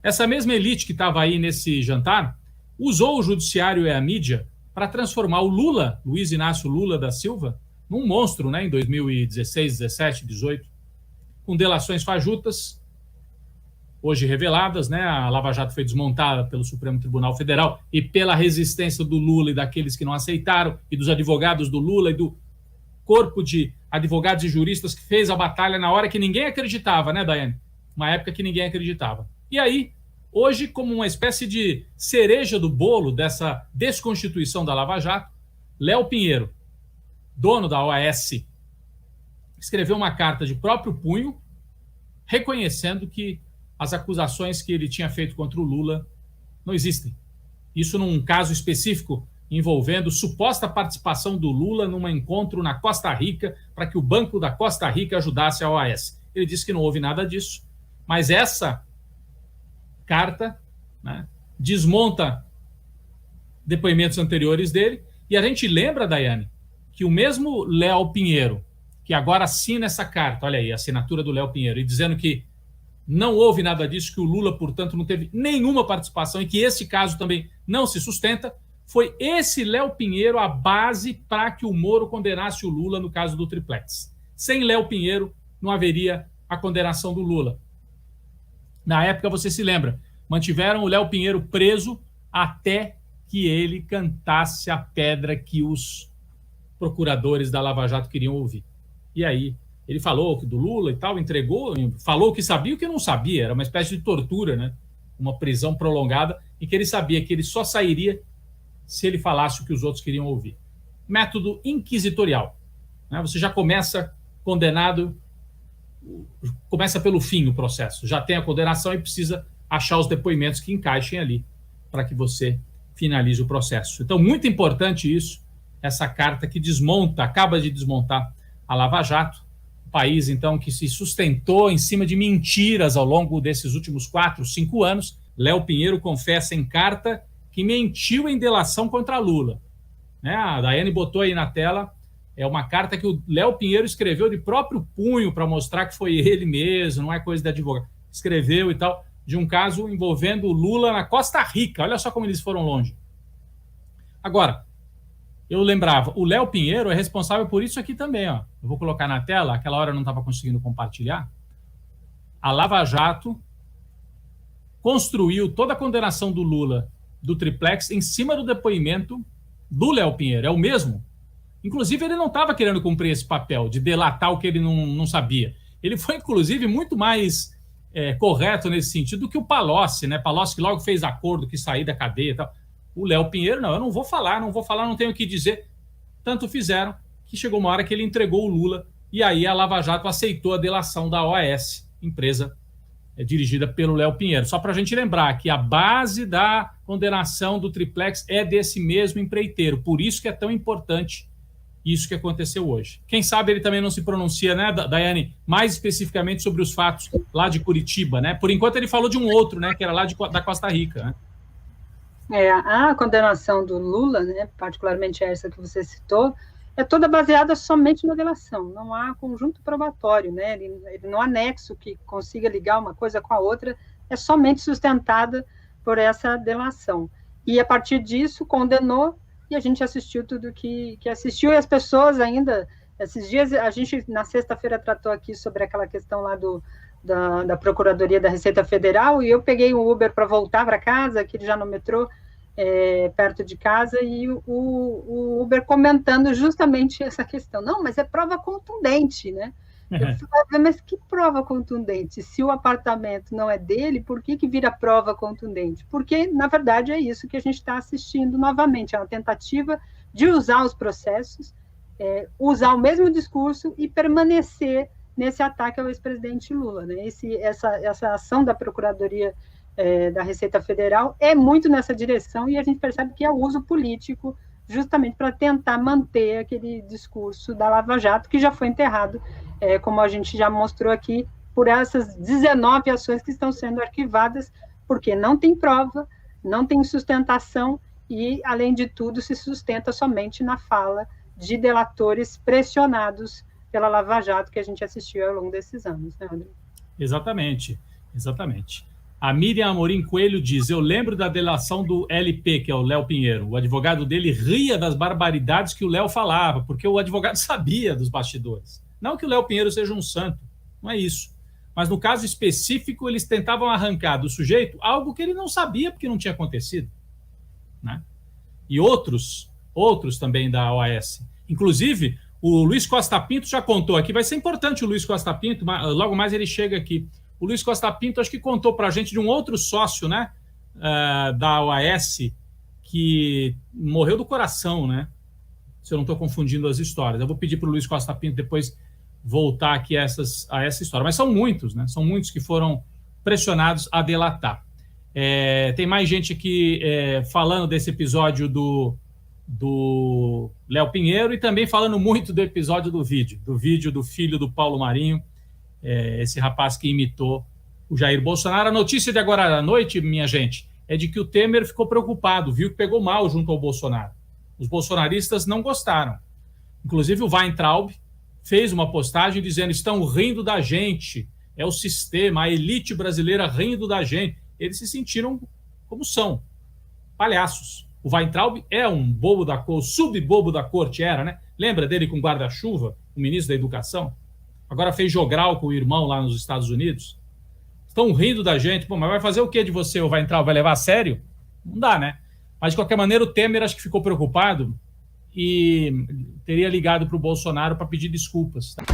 Essa mesma elite que estava aí nesse jantar usou o judiciário e a mídia para transformar o Lula, Luiz Inácio Lula da Silva, num monstro, né, em 2016, 17, 18, com delações fajutas, hoje reveladas, né? A Lava Jato foi desmontada pelo Supremo Tribunal Federal e pela resistência do Lula e daqueles que não aceitaram, e dos advogados do Lula e do corpo de advogados e juristas que fez a batalha na hora que ninguém acreditava, né, Daiane? Uma época que ninguém acreditava. E aí, hoje, como uma espécie de cereja do bolo dessa desconstituição da Lava Jato, Léo Pinheiro, dono da OAS, escreveu uma carta de próprio punho, reconhecendo que as acusações que ele tinha feito contra o Lula não existem. Isso num caso específico envolvendo suposta participação do Lula num encontro na Costa Rica para que o Banco da Costa Rica ajudasse a OAS. Ele disse que não houve nada disso, mas essa carta, né, desmonta depoimentos anteriores dele, e a gente lembra, Daiane, que o mesmo Léo Pinheiro, que agora assina essa carta, olha aí, a assinatura do Léo Pinheiro, e dizendo que não houve nada disso, que o Lula, portanto, não teve nenhuma participação e que esse caso também não se sustenta, foi esse Léo Pinheiro a base para que o Moro condenasse o Lula no caso do triplex. Sem Léo Pinheiro, não haveria a condenação do Lula. Na época, você se lembra, mantiveram o Léo Pinheiro preso até que ele cantasse a pedra que os procuradores da Lava Jato queriam ouvir. E aí, ele falou que do Lula e tal, entregou, falou que sabia o que não sabia, era uma espécie de tortura, né? Uma prisão prolongada, em que ele sabia que ele só sairia se ele falasse o que os outros queriam ouvir. Método inquisitorial, né? Você já começa condenado, começa pelo fim o processo, já tem a condenação e precisa achar os depoimentos que encaixem ali para que você finalize o processo. Então, muito importante isso, essa carta que desmonta, acaba de desmontar a Lava Jato, país, então, que se sustentou em cima de mentiras ao longo desses últimos 4, 5 anos. Léo Pinheiro confessa em carta que mentiu em delação contra Lula. Né? A Daiane botou aí na tela, é uma carta que o Léo Pinheiro escreveu de próprio punho para mostrar que foi ele mesmo, não é coisa de advogado. Escreveu e tal, de um caso envolvendo o Lula na Costa Rica. Olha só como eles foram longe. Agora, eu lembrava, o Léo Pinheiro é responsável por isso aqui também, ó. Eu vou colocar na tela, aquela hora eu não estava conseguindo compartilhar. A Lava Jato construiu toda a condenação do Lula do triplex em cima do depoimento do Léo Pinheiro, é o mesmo. Inclusive, ele não estava querendo cumprir esse papel de delatar o que ele não sabia. Ele foi, inclusive, muito mais correto nesse sentido do que o Palocci, né? Palocci que logo fez acordo, que sair da cadeia e tal. O Léo Pinheiro, não, eu não vou falar, não tenho o que dizer. Tanto fizeram que chegou uma hora que ele entregou o Lula e aí a Lava Jato aceitou a delação da OAS, empresa dirigida pelo Léo Pinheiro. Só para a gente lembrar que a base da condenação do triplex é desse mesmo empreiteiro. Por isso que é tão importante isso que aconteceu hoje. Quem sabe ele também não se pronuncia, né, Daiane, mais especificamente sobre os fatos lá de Curitiba, né? Por enquanto ele falou de um outro, né, que era lá da Costa Rica, né? A condenação do Lula, né, particularmente essa que você citou, é toda baseada somente na delação, não há conjunto probatório, né, ele não há nexo que consiga ligar uma coisa com a outra, é somente sustentada por essa delação. E, a partir disso, condenou, e a gente assistiu tudo que assistiu, e as pessoas ainda, esses dias, a gente, na sexta-feira, tratou aqui sobre aquela questão lá da Procuradoria da Receita Federal, e eu peguei um Uber para voltar para casa, aqui já no metrô, perto de casa, e o Uber comentando justamente essa questão. Não, mas é prova contundente, né? Eu falei, mas que prova contundente? Se o apartamento não é dele, por que vira prova contundente? Porque, na verdade, é isso que a gente está assistindo novamente, é uma tentativa de usar os processos, usar o mesmo discurso e permanecer nesse ataque ao ex-presidente Lula, né? Essa ação da Procuradoria da Receita Federal é muito nessa direção, e a gente percebe que é o uso político justamente para tentar manter aquele discurso da Lava Jato, que já foi enterrado, como a gente já mostrou aqui, por essas 19 ações que estão sendo arquivadas, porque não tem prova, não tem sustentação, e, além de tudo, se sustenta somente na fala de delatores pressionados pela Lava Jato que a gente assistiu ao longo desses anos, né, André? Exatamente, exatamente. A Miriam Amorim Coelho diz: eu lembro da delação do LP, que é o Léo Pinheiro. O advogado dele ria das barbaridades que o Léo falava, porque o advogado sabia dos bastidores. Não que o Léo Pinheiro seja um santo, não é isso. Mas no caso específico, eles tentavam arrancar do sujeito algo que ele não sabia porque não tinha acontecido, né? E outros também da OAS. Inclusive, o Luiz Costa Pinto já contou aqui, vai ser importante o Luiz Costa Pinto, logo mais ele chega aqui. O Luiz Costa Pinto acho que contou para a gente de um outro sócio, né, da OAS, que morreu do coração, né? Se eu não estou confundindo as histórias. Eu vou pedir para o Luiz Costa Pinto depois voltar aqui a essa história. Mas são muitos, né? São muitos que foram pressionados a delatar. Tem mais gente aqui falando desse episódio do Léo Pinheiro e também falando muito do episódio do vídeo do filho do Paulo Marinho, esse rapaz que imitou o Jair Bolsonaro. A notícia de agora à noite, minha gente, é de que o Temer ficou preocupado, viu que pegou mal junto ao Bolsonaro. Os bolsonaristas não gostaram. Inclusive o Weintraub fez uma postagem dizendo: estão rindo da gente, é o sistema, a elite brasileira rindo da gente. Eles se sentiram como são, palhaços. O Weintraub é um bobo da corte, subbobo da corte era, né? Lembra dele com guarda-chuva, o ministro da Educação? Agora fez jogral com o irmão lá nos Estados Unidos. Estão rindo da gente. Pô, mas vai fazer o que de você, o Weintraub? Vai levar a sério? Não dá, né? Mas, de qualquer maneira, o Temer acho que ficou preocupado e teria ligado para o Bolsonaro para pedir desculpas. Tá?